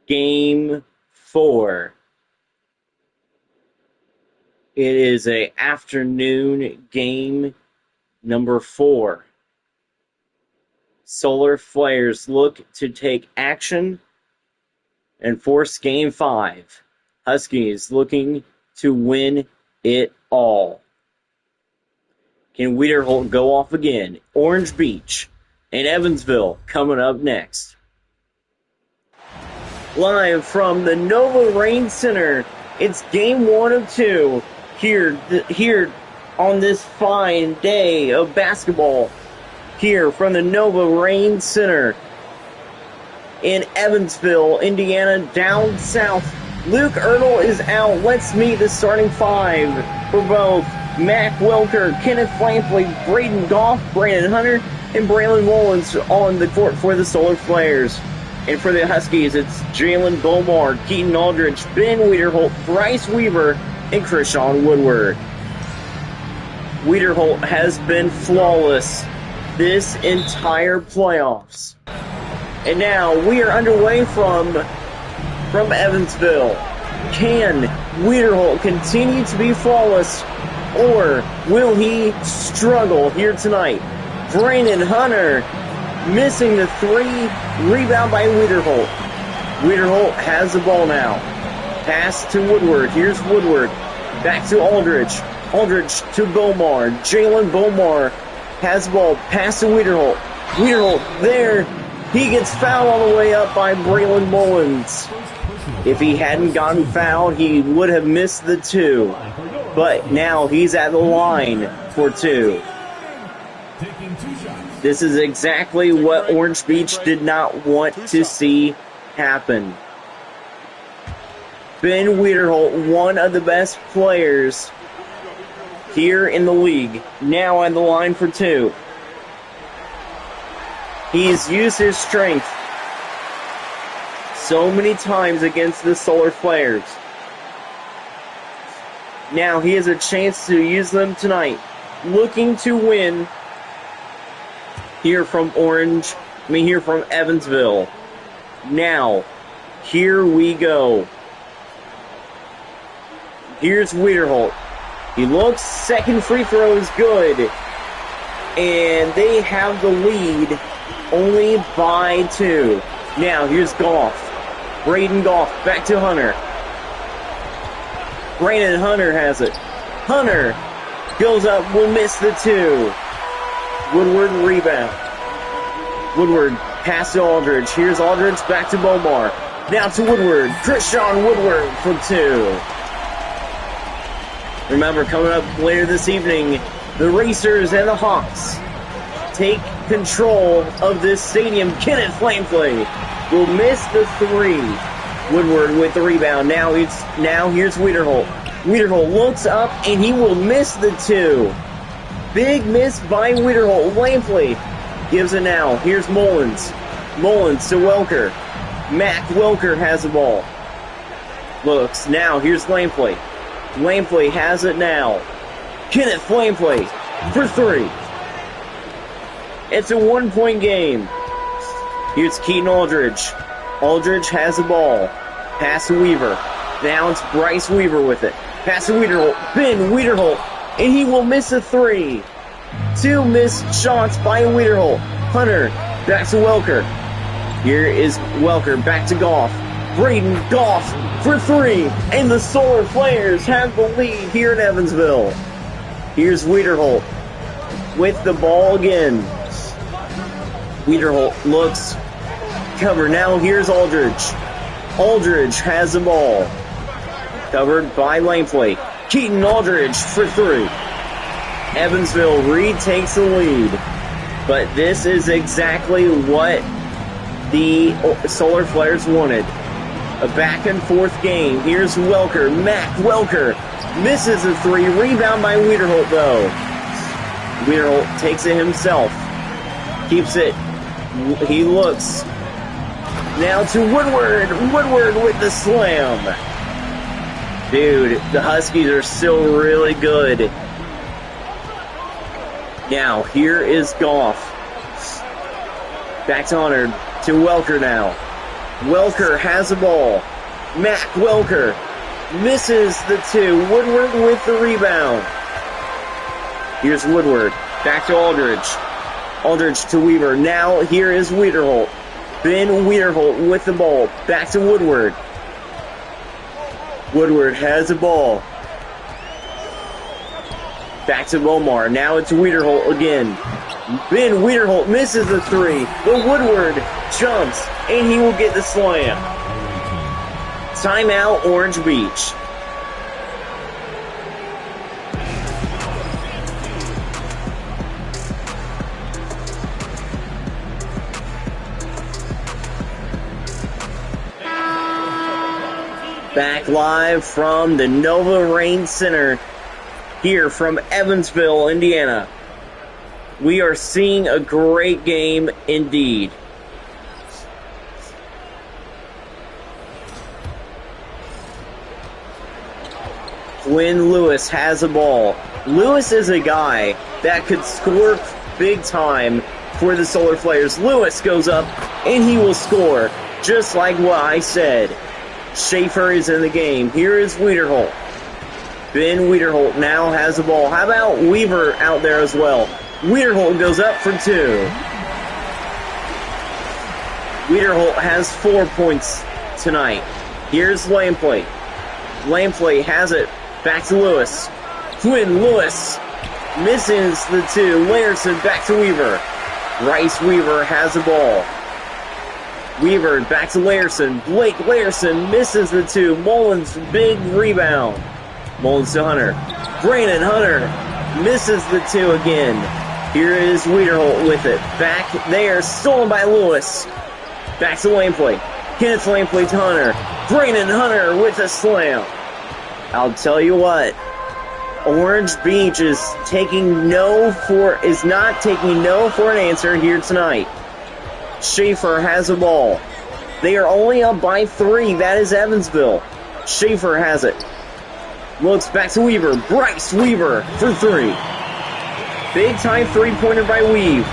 Game 4. It is a afternoon game number 4. Solar Flares look to take action and force Game 5. Huskies looking to win it all. Can Wiederholt go off again? Orange Beach and Evansville coming up next. Live from the Nova Rain Center, it's Game 1 of 2 here on this fine day of basketball. Here from the Nova Rain Center in Evansville, Indiana, down south. Luke Ertl is out. Let's meet the starting 5 for both Mac Welker, Kenneth Lampley, Braden Goff, Brandon Hunter, and Braylon Mullins on the court for the Solar Flares. And for the Huskies, it's Jalen Bomar, Keaton Aldridge, Ben Wiederholt, Bryce Weaver, and Krishawn Woodward. Wiederholt has been flawless this entire playoffs. And now we are underway from Evansville. Can Wiederholt continue to be flawless, or will he struggle here tonight? Brandon Hunter missing the 3, rebound by Wiederholt. Wiederholt has the ball now. Pass to Woodward. Here's Woodward. Back to Aldridge. Aldridge to Bomar. Jalen Bomar has the ball. Pass to Wiederholt. Wiederholt there. He gets fouled on the way up by Braylon Mullins. If he hadn't gotten fouled, he would have missed the 2. But now he's at the line for 2. This is exactly what Orange Beach did not want to see happen. Ben Wiederholt, one of the best players here in the league, now at the line for 2. He's used his strength so many times against the Solar Flares. Now he has a chance to use them tonight. Looking to win here from Evansville. Now, here we go. Here's Wiederholt. He looks, second free throw is good. And they have the lead only by 2. Now, here's Goff. Braden Goff, back to Hunter. Brandon Hunter has it. Hunter goes up, will miss the 2. Woodward rebound. Woodward pass to Aldridge. Here's Aldridge back to Bomar. Now to Woodward. Krishawn Woodward for 2. Remember, coming up later this evening, the Racers and the Hawks take control of this stadium. Kenneth Lampley will miss the 3. Woodward with the rebound. Now here's Wiederholt. Wiederholt looks up and he will miss the 2. Big miss by Wiederholt. Lampley gives it now. Here's Mullins. Mullins to Welker. Mac Welker has the ball. Looks. Now here's Lampley. Lampley has it now. Kenneth Lampley for 3. It's a 1-point game. Here's Keaton Aldridge. Aldridge has the ball. Pass to Weaver. Now it's Bryce Weaver with it. Pass to Wiederholt. Ben Wiederholt. And he will miss a 3. 2 missed shots by Wiederholt. Hunter back to Welker. Here is Welker back to Goff. Braden Goff for 3. And the Solar Flares have the lead here in Evansville. Here's Wiederholt with the ball again. Wiederholt looks covered. Now here's Aldridge. Aldridge has the ball. Covered by Lampley. Keaton Aldridge for 3. Evansville retakes the lead. But this is exactly what the Solar Flares wanted. A back and forth game. Here's Welker. Mac Welker misses a 3. Rebound by Wiederholt though. Wiederholt takes it himself. Keeps it. He looks. Now to Woodward. Woodward with the slam. Dude, the Huskies are still really good. Now, here is Goff. Back to Hunter. To Welker now. Welker has the ball. Mac Welker misses the 2. Woodward with the rebound. Here's Woodward. Back to Aldridge. Aldridge to Weaver. Now here is Wiederholt. Ben Wiederholt with the ball. Back to Woodward. Woodward has the ball. Back to Lomar. Now it's Wiederholt again. Ben Wiederholt misses the 3. But Woodward jumps and he will get the slam. Timeout, Orange Beach. Back live from the Nova Rain Center here from Evansville, Indiana. We are seeing a great game indeed. Quinn Lewis has the ball. Lewis is a guy that could score big time for the Solar Flares. Lewis goes up and he will score, just like what I said. Schaefer is in the game. Here is Wiederholt. Ben Wiederholt now has the ball. How about Weaver out there as well? Wiederholt goes up for 2. Wiederholt has 4 points tonight. Here's Lampley. Lampley has it. Back to Lewis. Quinn Lewis misses the 2. Layerson back to Weaver. Bryce Weaver has the ball. Weaver back to Layerson. Blake Layerson misses the 2. Mullins big rebound. Mullins to Hunter. Brandon Hunter misses the 2 again. Here is Wiederholt with it. Back there, stolen by Lewis. Back to Lampley. Kenneth Lampley to Hunter. Brandon Hunter with a slam. I'll tell you what. Orange Beach is not taking no for an answer here tonight. Schaefer has the ball. They are only up by 3. That is Evansville. Schaefer has it. Looks back to Weaver. Bryce Weaver for 3. Big time 3-pointer by Weave.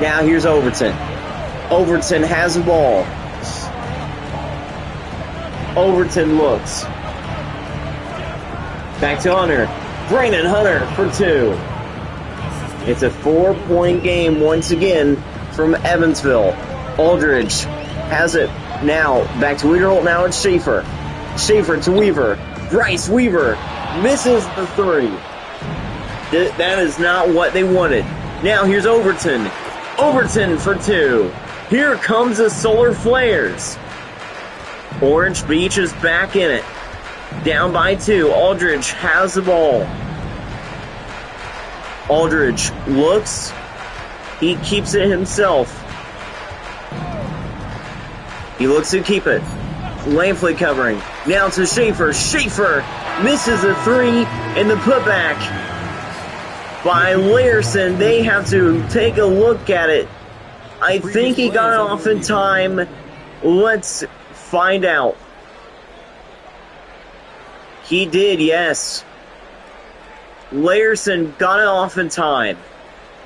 Now here's Overton. Overton has the ball. Overton looks. Back to Hunter. Brandon Hunter for 2. It's a 4-point game once again from Evansville. Aldridge has it now. Back to Wiederholt. Now it's Schaefer. Schaefer to Weaver. Bryce Weaver misses the 3. That is not what they wanted. Now here's Overton. Overton for 2. Here comes the Solar Flares. Orange Beach is back in it. Down by 2. Aldridge has the ball. Aldridge looks. He keeps it himself. He looks to keep it. Lampley covering. Now to Schaefer. Schaefer misses a 3 and the putback by Layerson. They have to take a look at it. I think he got it off in time. Let's find out. He did, yes. Layerson got it off in time.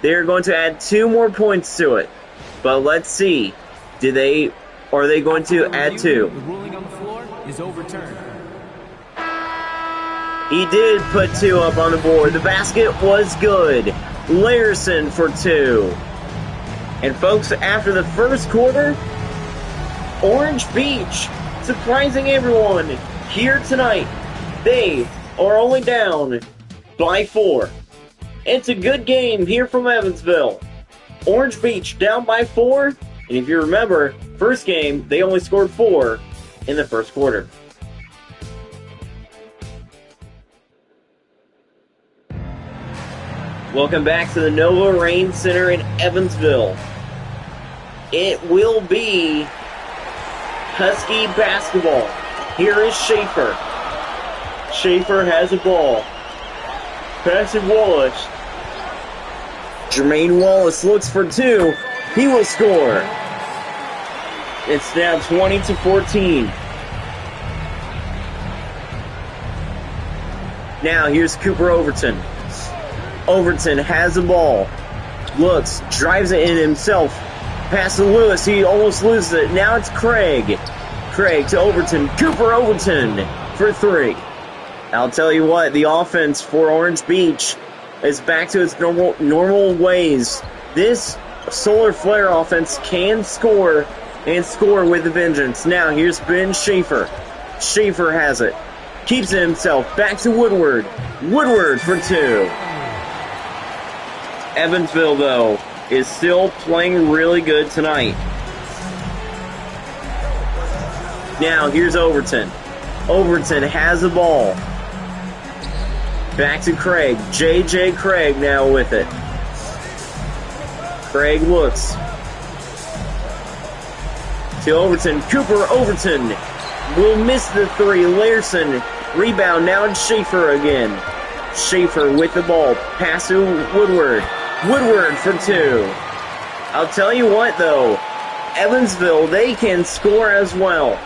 They're going to add 2 more points to it. But let's see. Are they going to add 2? The ruling on the floor is overturned. He did put 2 up on the board. The basket was good. Layerson for 2. And folks, after the first quarter, Orange Beach, surprising everyone here tonight, they are only down by 4. It's a good game here from Evansville. Orange Beach down by 4. And if you remember, first game, they only scored 4 in the first quarter. Welcome back to the Nova Rain Center in Evansville. It will be Husky basketball. Here is Schaefer. Schaefer has the ball. Pass to Wallace. Jermaine Wallace looks for 2. He will score. It's now 20-14. Now here's Cooper Overton. Overton has the ball. Looks, drives it in himself. Pass to Lewis. He almost loses it. Now it's Craig. Craig to Overton. Cooper Overton for 3. I'll tell you what, the offense for Orange Beach is back to its normal ways. This Solar Flare offense can score and score with a vengeance. Now here's Ben Schaefer. Schaefer has it. Keeps it himself. Back to Woodward. Woodward for 2. Evansville, though, is still playing really good tonight. Now here's Overton. Overton has the ball. Back to Craig. J.J. Craig now with it. Craig looks to Overton. Cooper Overton will miss the 3. Larson, rebound. Now it's Schaefer again. Schaefer with the ball. Pass to Woodward. Woodward for 2. I'll tell you what, though. Evansville, they can score as well.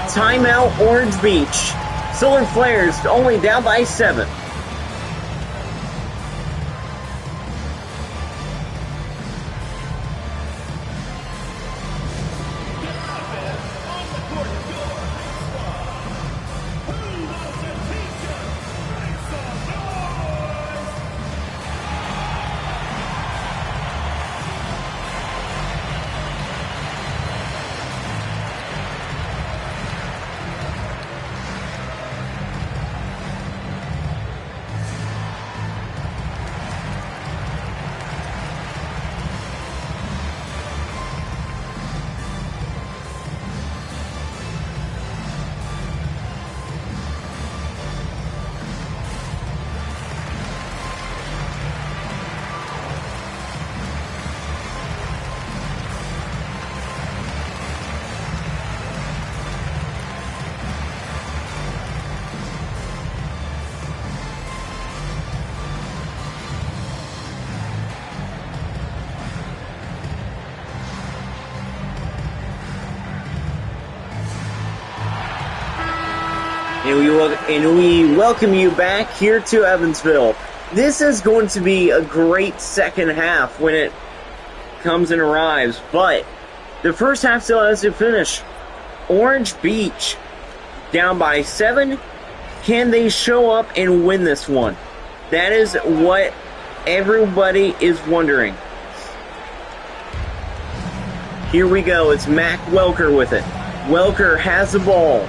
Timeout, Orange Beach. Solar Flares only down by 7. And we welcome you back here to Evansville. This is going to be a great second half when it comes and arrives, but the first half still has to finish. Orange Beach down by 7. Can they show up and win this one? That is what everybody is wondering. Here we go. It's Mac Welker with it. Welker has the ball.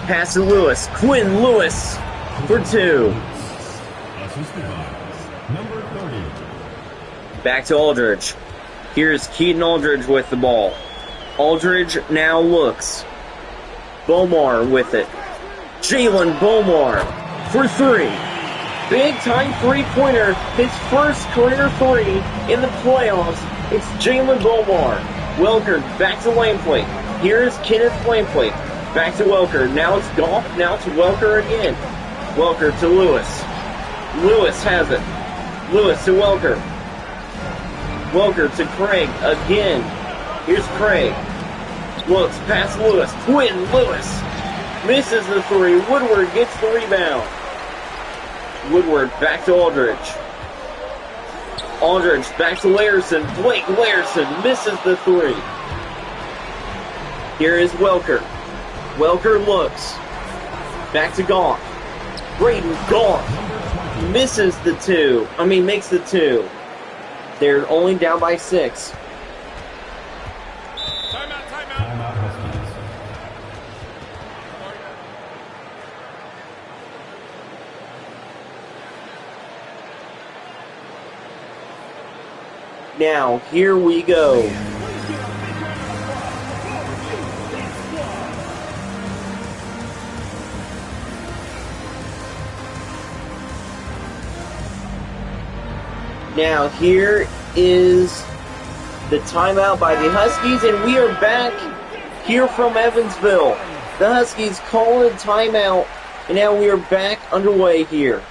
Pass to Lewis. Quinn Lewis for 2. Back to Aldridge. Here's Keaton Aldridge with the ball. Aldridge now looks. Bomar with it. Jalen Bomar for 3. Big time 3-pointer. His first career 3 in the playoffs. It's Jalen Bomar. Welker back to Lampley. Here's Kenneth Lampley. Back to Welker. Now it's Goff. Now it's Welker again. Welker to Lewis. Lewis has it. Lewis to Welker. Welker to Craig again. Here's Craig. Looks past Lewis. Quinn Lewis misses the 3. Woodward gets the rebound. Woodward back to Aldridge. Aldridge back to Larson. Blake Larson misses the 3. Here is Welker. Welker looks. Back to Goff. Braden Goff misses the 2. Makes the 2. They're only down by 6. Timeout. Huskies. Now, here we go. Now, here is the timeout by the Huskies, and we are back here from Evansville. The Huskies call a timeout, and now we are back underway here.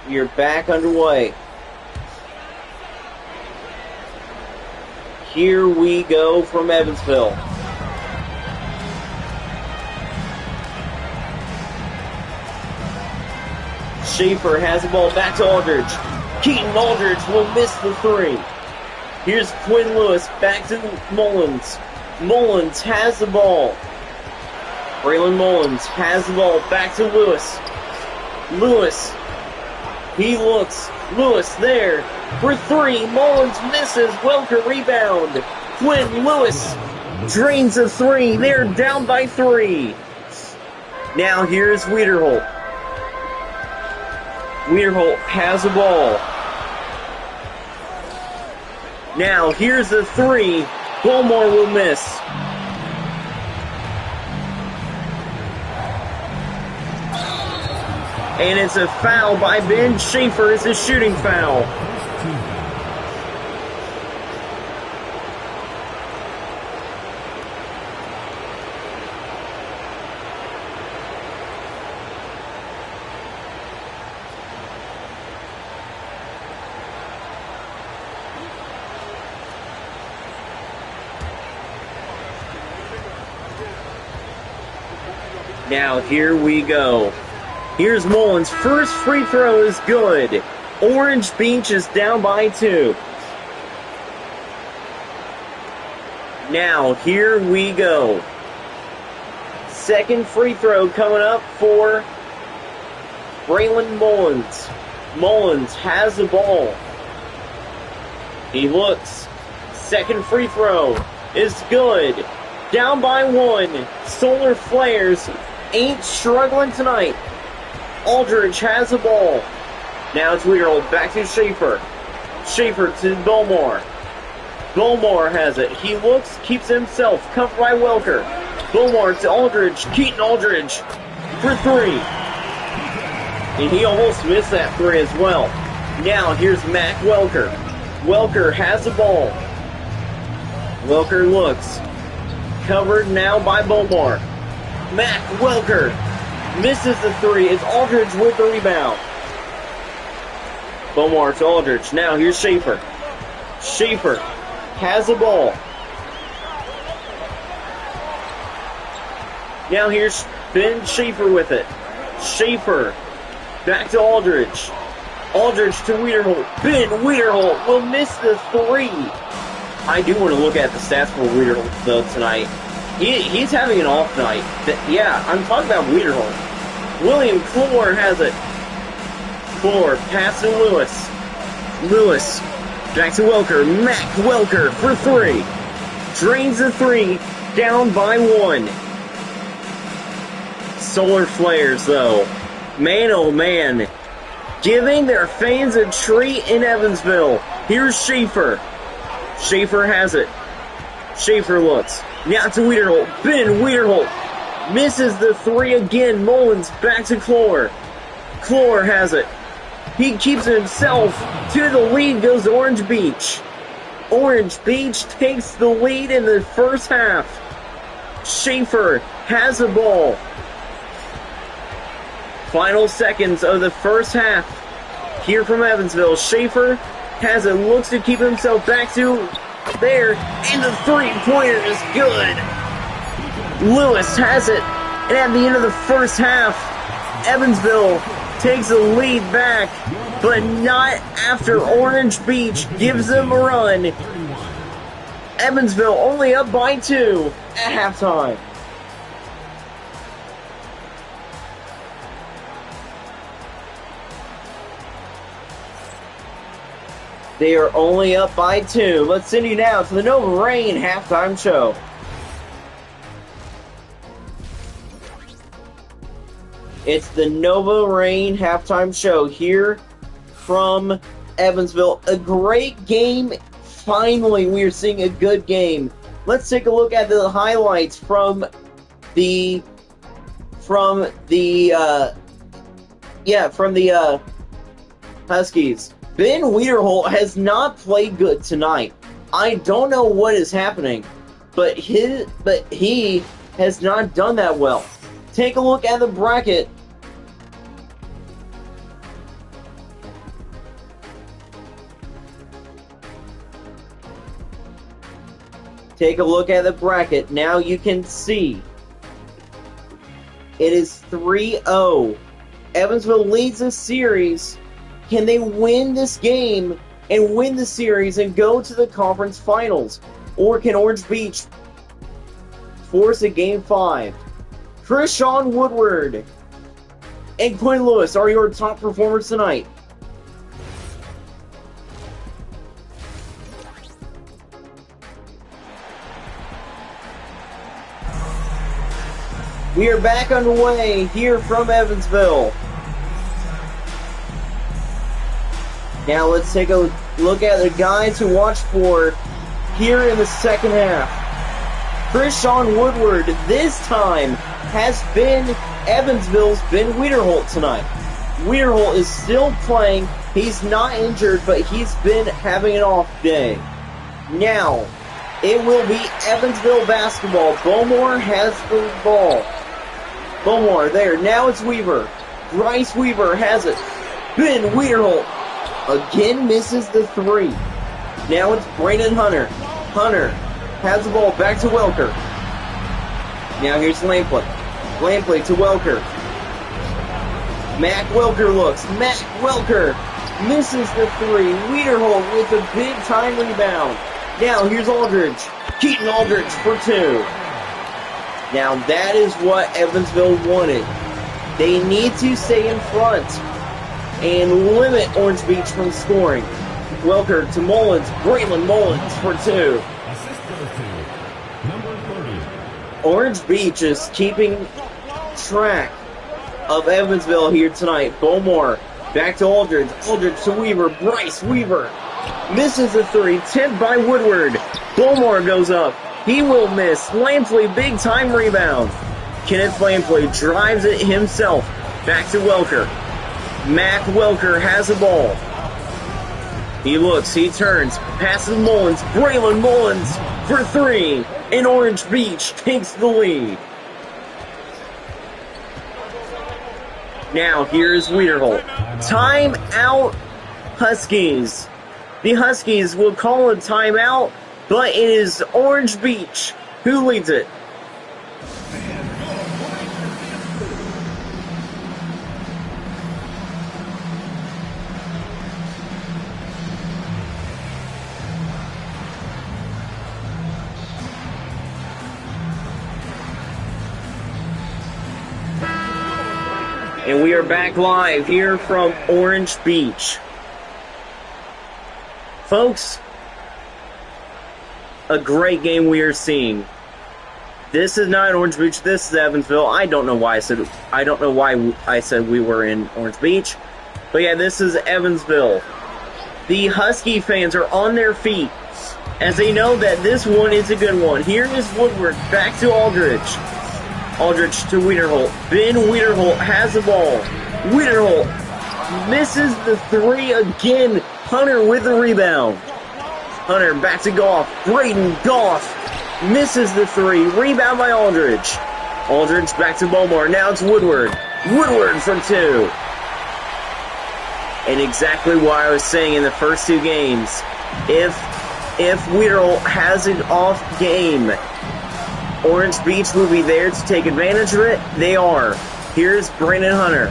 We are back underway. Here we go from Evansville. Schaefer has the ball back to Aldridge. Keaton Aldridge will miss the three. Here's Quinn Lewis back to Mullins. Mullins has the ball. Braylon Mullins has the ball back to Lewis. Lewis, he looks. Lewis there for three. Mullins misses. Welker rebound. Quinn Lewis drains a three. They're down by three. Now here's Wiederholt. Wiederholt has the ball. Now here's the three. Bowmore will miss. And it's a foul by Ben Schaefer. It's a shooting foul. Now here we go. Here's Mullins. First free throw is good. Orange Beach is down by two. Now here we go. Second free throw coming up for Braylon Mullins. Mullins has the ball. He looks. Second free throw is good. Down by one. Solar Flares ain't struggling tonight. Aldridge has the ball. Now it's Wiederholt back to Schaefer. Schaefer to Bowmore. Bowmore has it. He looks, keeps himself covered by Welker. Bowmore to Aldridge. Keaton Aldridge for three. And he almost missed that three as well. Now here's Mac Welker. Welker has the ball. Welker looks. Covered now by Bowmore. Mac Welker misses the three. It's Aldridge with the rebound. Bowmore to Aldridge. Now here's Schaefer. Schaefer has the ball. Now here's Ben Schaefer with it. Schaefer back to Aldridge. Aldridge to Wiederholt. Ben Wiederholt will miss the three. I do want to look at the stats for Wiederholt though tonight. He's having an off night. Yeah, I'm talking about Wiederholt. William Clore has it. Clore pass to Lewis. Lewis back to Welker. Mac Welker for three. Drains the three. Down by one. Solar Flares though. Man oh man. Giving their fans a treat in Evansville. Here's Schaefer. Schaefer has it. Schaefer looks. Now to Wiederholt. Ben Wiederholt misses the three again. Mullins back to Clore. Clore has it. He keeps himself to the lead. Goes Orange Beach. Orange Beach takes the lead in the first half. Schaefer has the ball. Final seconds of the first half. Here from Evansville. Schaefer has it. Looks to keep himself back to there. And the three-pointer is good. Lewis has it. And at the end of the first half, Evansville takes the lead back, but not after Orange Beach gives them a run. Evansville only up by two at halftime. They are only up by two. Let's send you now to the Nova Rain halftime show. It's the Nova Rain halftime show here from Evansville. A great game. Finally, we are seeing a good game. Let's take a look at the highlights from the Huskies. Ben Wiederholt has not played good tonight. I don't know what is happening, but he has not done that well. Take a look at the bracket. Take a look at the bracket. Now you can see it is 3-0 Evansville leads this series. Can they win this game and win the series and go to the conference finals? Or can Orange Beach force a Game 5? Krishawn Woodward and Quinn Lewis are your top performers tonight. We are back underway here from Evansville. Now let's take a look at the guys to watch for here in the second half. Krishawn Woodward this time has been Evansville's Ben Wiederholt tonight. Wiederholt is still playing. He's not injured, but he's been having an off day. Now, it will be Evansville basketball. Bowmore has the ball. Bowmore there. Now it's Weaver. Bryce Weaver has it. Ben Wiederholt again misses the three. Now it's Brandon Hunter. Hunter has the ball back to Welker. Now here's Lampley. Lampley to Welker. Mac Welker looks. Mac Welker misses the three. Wiederholt with a big time rebound. Now here's Aldridge. Keaton Aldridge for two. Now that is what Evansville wanted. They need to stay in front and limit Orange Beach from scoring. Welker to Mullins. Braylon Mullins for two. Assist goes to number 30. Orange Beach is keeping track of Evansville here tonight. Bowmore back to Aldridge. Aldridge to Weaver. Bryce Weaver misses the three. Tipped by Woodward. Bowmore goes up. He will miss. Lampley, big time rebound. Kenneth Lampley drives it himself. Back to Welker. Mac Welker has the ball. He looks, he turns, passes Mullins. Braylon Mullins for three. And Orange Beach takes the lead. Now here's Wiederholt. Timeout Huskies. The Huskies will call a timeout, but it is Orange Beach who leads it. And we are back live here from Orange Beach. Folks, a great game we are seeing. This is not Orange Beach, this is Evansville. I don't know why I said we were in Orange Beach. But yeah, this is Evansville. The Husky fans are on their feet as they know that this one is a good one. Here is Woodward back to Aldridge. Aldridge to Wiederholt. Ben Wiederholt has the ball. Wiederholt misses the three again. Hunter with the rebound. Hunter back to Goff. Braden Goff misses the three. Rebound by Aldridge. Aldridge back to Bowmore. Now it's Woodward. Woodward for two. And exactly what I was saying in the first two games. If Wiederholt has an off game, Orange Beach will be there to take advantage of it. They are. Here's Brandon Hunter.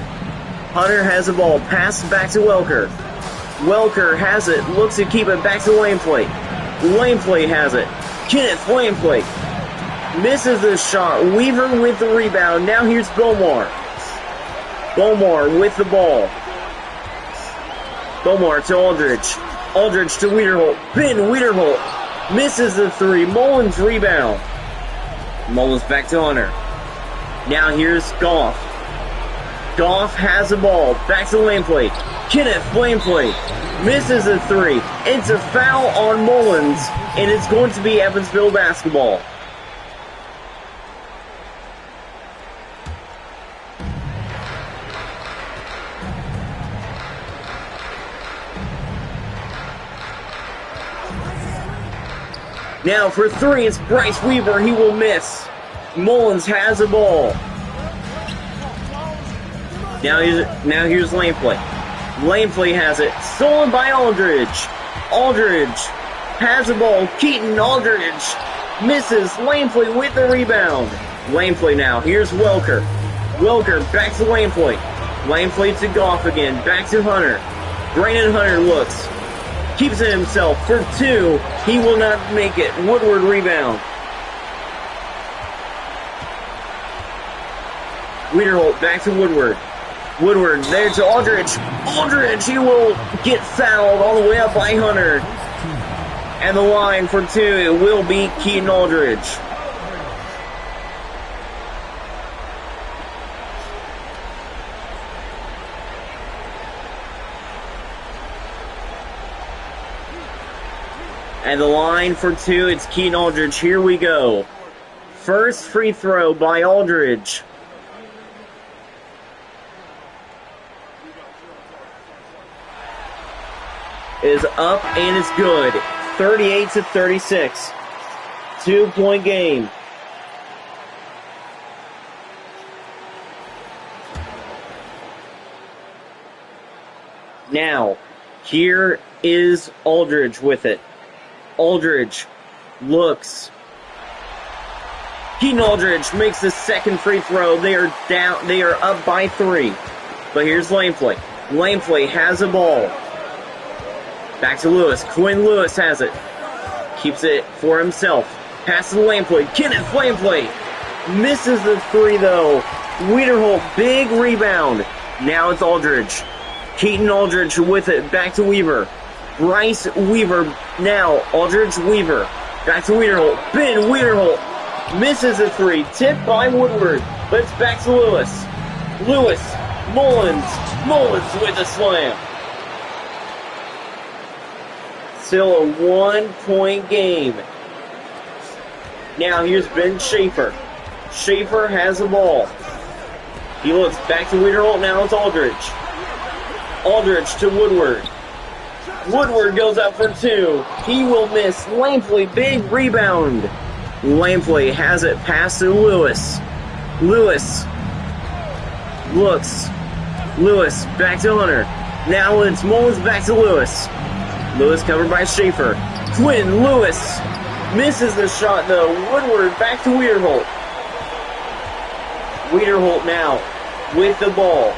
Hunter has the ball. Pass back to Welker. Welker has it. Looks to keep it back to Lampley. Lampley has it. Kenneth Lampley misses the shot. Weaver with the rebound. Now here's Bowmore. Bowmore with the ball. Bowmore to Aldridge. Aldridge to Wiederholt. Ben Wiederholt misses the three. Mullins rebound. Mullins back to Hunter. Now here's Goff. Goff has the ball. Back to Lampley. Kenneth Lampley misses the three. It's a foul on Mullins, and it's going to be Evansville basketball. Now for three, it's Bryce Weaver. He will miss. Mullins has the ball. Now here's Lampley. Lampley has it. Stolen by Aldridge. Aldridge has the ball. Keaton Aldridge misses. Lampley with the rebound. Lampley now. Here's Welker. Welker back to Lampley. Lampley to Goff again. Back to Hunter. Brandon Hunter looks. Keeps it himself for 2. He will not make it. Woodward rebound. Wiederholt back to Woodward. Woodward there to Aldridge. Aldridge, he will get fouled all the way up by Hunter. And the line for 2, it will be Keaton Aldridge. And the line for 2, it's Keaton Aldridge. Here we go. First free throw by Aldridge. Is up and it's good. 38-36. 2-point game. Now, here is Aldridge with it. Aldridge looks. Keaton Aldridge makes the second free throw. They are down. They are up by 3. But here's Lampley. Lampley has a ball. Back to Lewis. Quinn Lewis has it. Keeps it for himself. Pass to Lampley. Kenneth Lampley misses the 3 though. Wiederholt, big rebound. Now it's Aldridge. Keaton Aldridge with it. Back to Weaver. Bryce Weaver now. Aldridge Weaver. Back to Wiederholt. Ben Wiederholt misses a 3. Tipped by Woodward. But it's back to Lewis. Lewis. Mullins. Mullins with a slam. Still a 1-point game. Now here's Ben Schaefer. Schaefer has the ball. He looks back to Wiederholt. Now it's Aldridge. Aldridge to Woodward. Woodward goes up for 2. He will miss. Lampley, big rebound. Lampley has it. Pass to Lewis. Lewis looks. Lewis back to Hunter. Now it's Mullins back to Lewis. Lewis covered by Schaefer. Quinn Lewis misses the shot though. Woodward back to Wiederholt. Wiederholt now with the ball.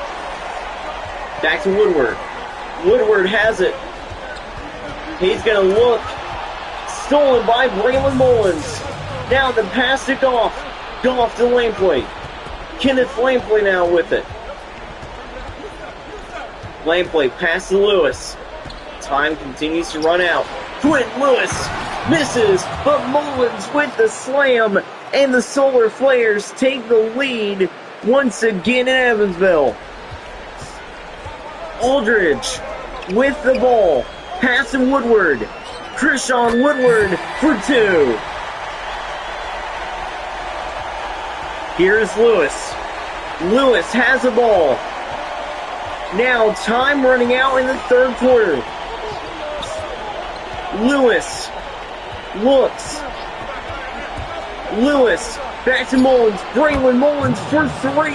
Back to Woodward. Woodward has it. He's going to look. Stolen by Braylon Mullins. Now the pass to Goff. Goff to Lampley. Kenneth Lampley now with it. Lampley pass to Lewis. Time continues to run out. Quentin Lewis misses, but Mullins with the slam, and the Solar Flares take the lead once again in Evansville. Aldridge with the ball. Pass to Woodward. Krishawn Woodward for 2. Here's Lewis. Lewis has the ball. Now time running out in the 3rd quarter. Lewis looks. Lewis back to Mullins. Braylon Mullins for 3.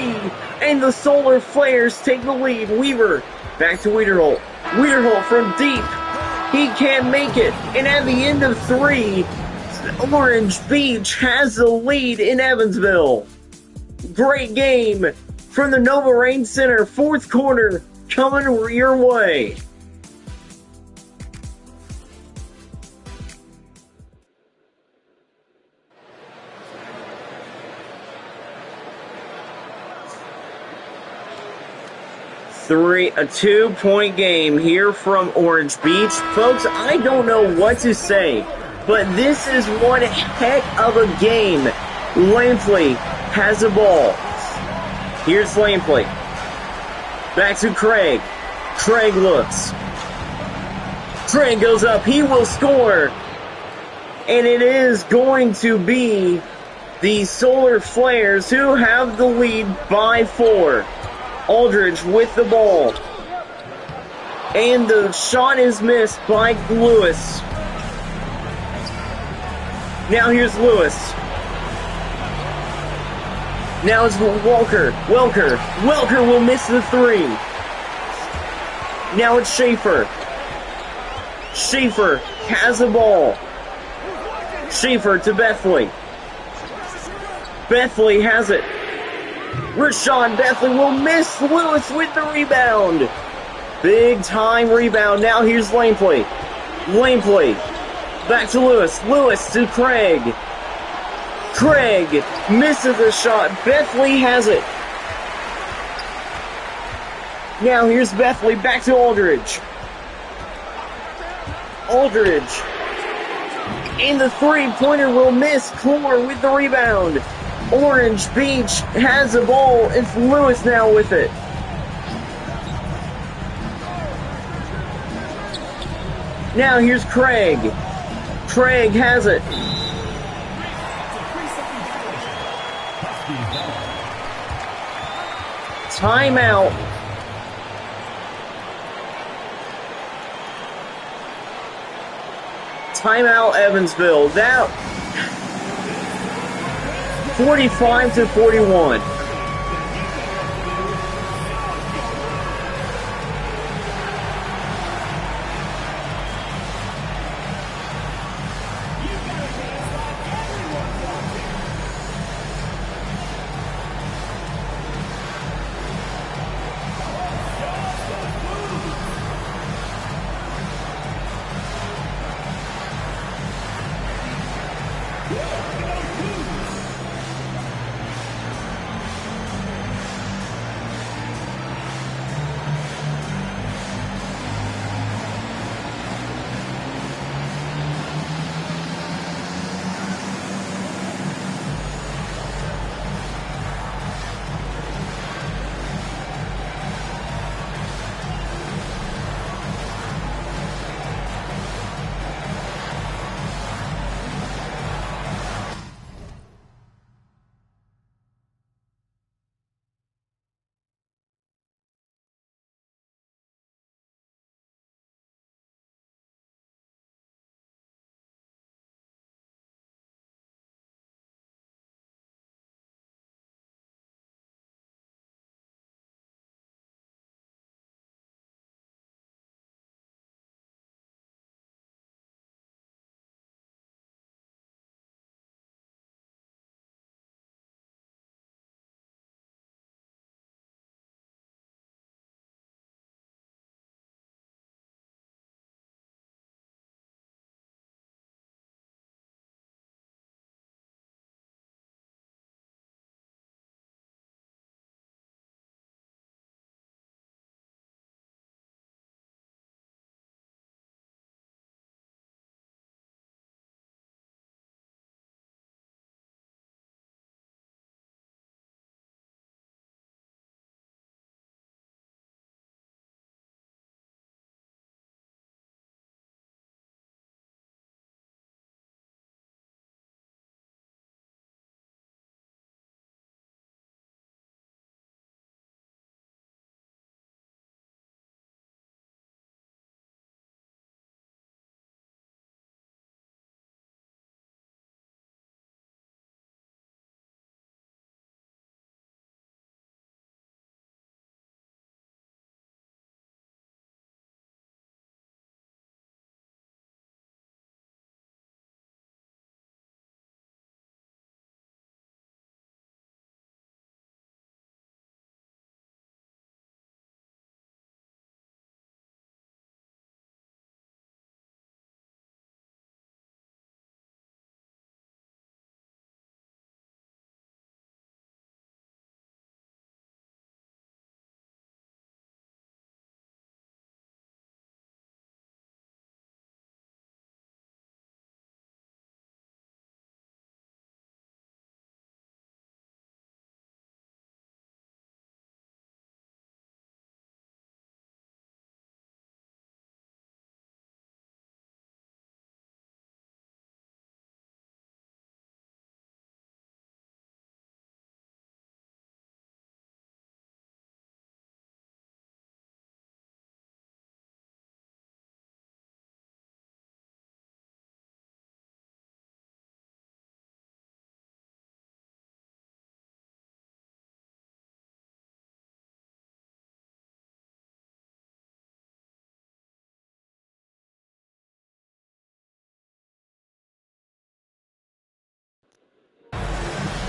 And the Solar Flares take the lead. Weaver back to Wiederholt. Wiederholt from deep. He can't make it. And at the end of 3, Orange Beach has the lead in Evansville. Great game from the Nova Rain Center. 4th quarter coming your way. A 2-point game here from Orange Beach. Folks, I don't know what to say, but this is one heck of a game. Lampley has the ball. Here's Lampley. Back to Craig. Craig looks. Craig goes up. He will score. And it is going to be the Solar Flares who have the lead by 4. Aldridge with the ball. And the shot is missed by Lewis. Now here's Lewis. Now it's Welker. Welker will miss the 3. Now it's Schaefer. Schaefer has the ball. Schaefer to Bethley. Bethley has it. Rashawn Bethley will miss. Lewis with the rebound. Big time rebound. Now here's lane play. Lane play. Back to Lewis. Lewis to Craig. Craig misses a shot. Bethley has it. Now here's Bethley back to Aldridge. Aldridge. And the three-pointer will miss. Core with the rebound. Orange Beach has the ball. It's Lewis now with it. Now here's Craig. Craig has it. Timeout. Timeout, Evansville. That 45-41.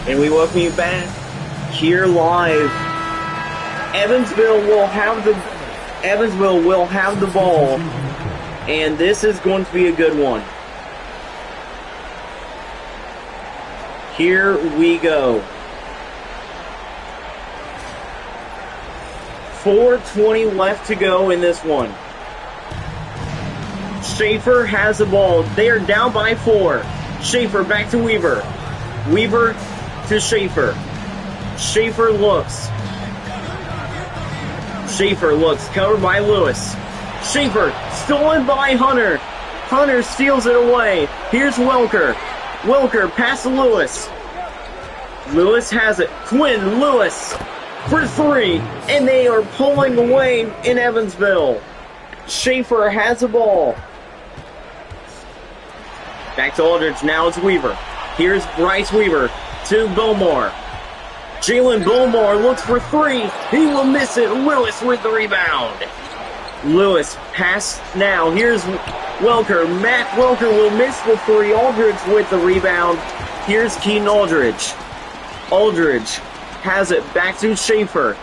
And we welcome you back here live. Evansville will have the ball, and this is going to be a good one. Here we go. 4:20 left to go in this one. Schaefer has the ball. They are down by 4. Schaefer back to Weaver. Weaver to Schaefer. Schaefer looks. Covered by Lewis. Schaefer stolen by Hunter. Hunter steals it away. Here's Welker. Welker pass to Lewis. Lewis has it. Quinn Lewis for 3. And they are pulling away in Evansville. Schaefer has the ball. Back to Aldridge. Now it's Weaver. Here's Bryce Weaver to Bowmore. Jalen Bowmore looks for 3. He will miss it. Lewis with the rebound. Lewis pass now. Here's Welker. Matt Welker will miss the 3. Aldridge with the rebound. Here's Keaton Aldridge. Aldridge has it back to Schaefer.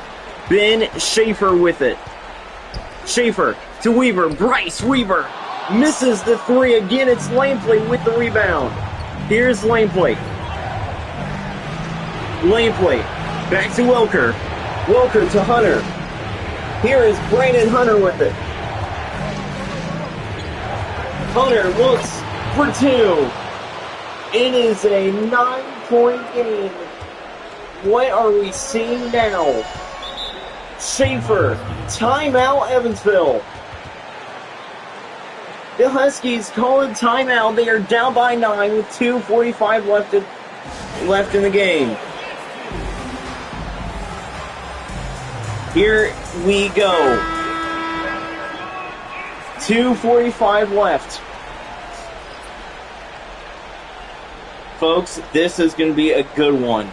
Ben Schaefer with it. Schaefer to Weaver. Bryce Weaver misses the 3 again. It's Laneplate with the rebound. Here's Laneplate. Laneplate back to Welker. Welker to Hunter. Here is Brandon Hunter with it. Hunter looks for 2. It is a 9-point game. What are we seeing now? Schaefer, timeout Evansville. The Huskies call a timeout. They are down by 9 with 2:45 left in the game. Here we go. 2:45 left. Folks, this is going to be a good one.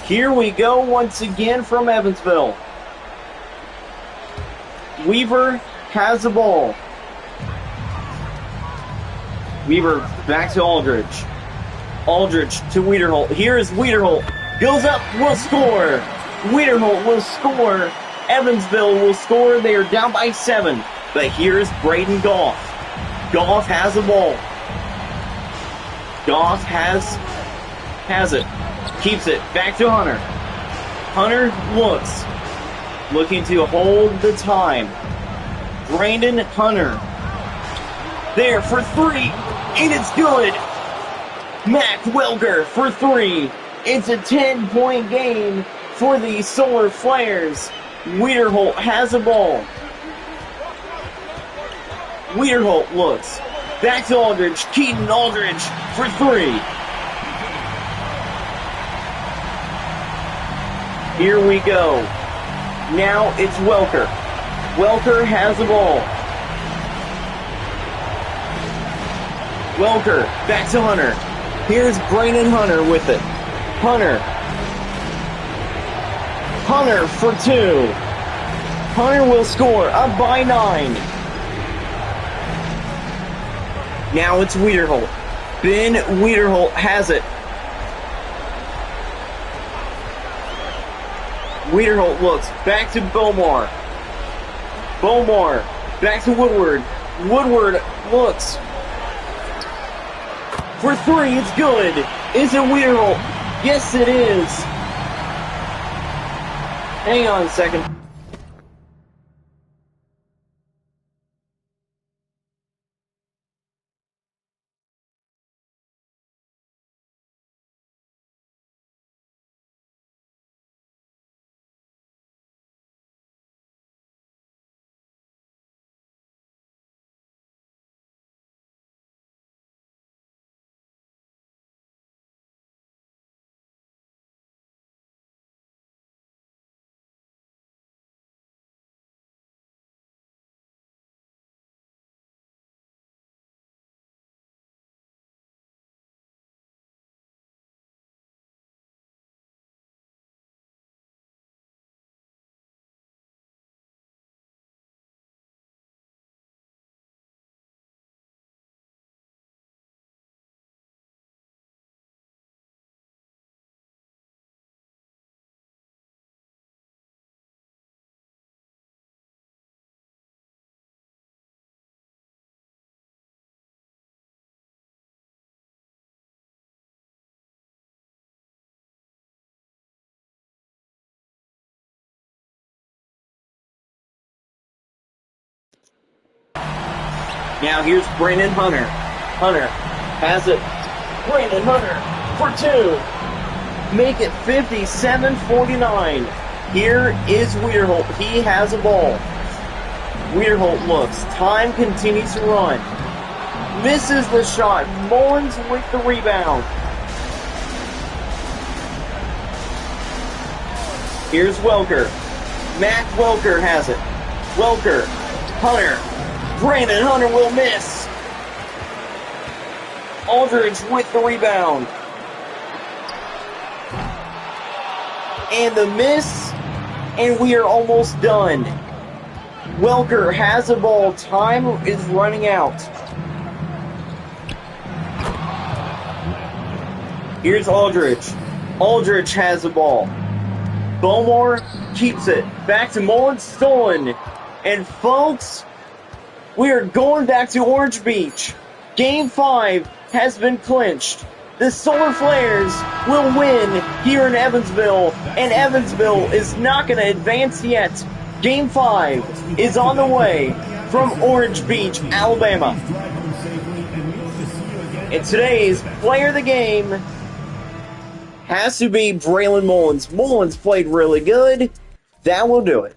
Here we go once again from Evansville. Weaver has the ball. Weaver back to Aldridge. Aldridge to Wiederholt. Here is Wiederholt. Goes up, will score. Wiederholt will score. Evansville will score. They are down by 7. But here's Braden Goff. Goff has the ball. Goff has it. Keeps it. Back to Hunter. Hunter looks. Looking to hold the time. Brandon Hunter. There for 3. And it's good. Mac Welker for 3. It's a 10-point game for the Solar Flares. Wiederholt has the ball. Wiederholt looks. Back to Aldridge. Keaton Aldridge for 3. Here we go. Now it's Welker. Welker has the ball. Welker back to Hunter. Here's Brandon Hunter with it. Hunter. Hunter for 2. Hunter will score. Up by 9. Now it's Wiederholt. Ben Wiederholt has it. Wiederholt looks. Back to Bowmore. Bowmore. Back to Woodward. Woodward looks. For 3, it's good. Is it Wiederholt? Yes, it is. Hang on a second. Now here's Brandon Hunter. Hunter has it. Brandon Hunter for 2. Make it 57-49. Here is Weirholt. He has a ball. Weirholt looks. Time continues to run. Misses the shot. Mullins with the rebound. Here's Welker. Matt Welker has it. Welker. Hunter. Brandon Hunter will miss. Aldridge with the rebound. And the miss. And we are almost done. Welker has the ball. Time is running out. Here's Aldridge. Aldridge has the ball. Bowmore keeps it. Back to Mullins, stolen. And folks, we are going back to Orange Beach. Game 5 has been clinched. The Solar Flares will win here in Evansville, and Evansville is not going to advance yet. Game 5 is on the way from Orange Beach, Alabama. And today's player of the game has to be Braylon Mullins. Mullins played really good. That will do it.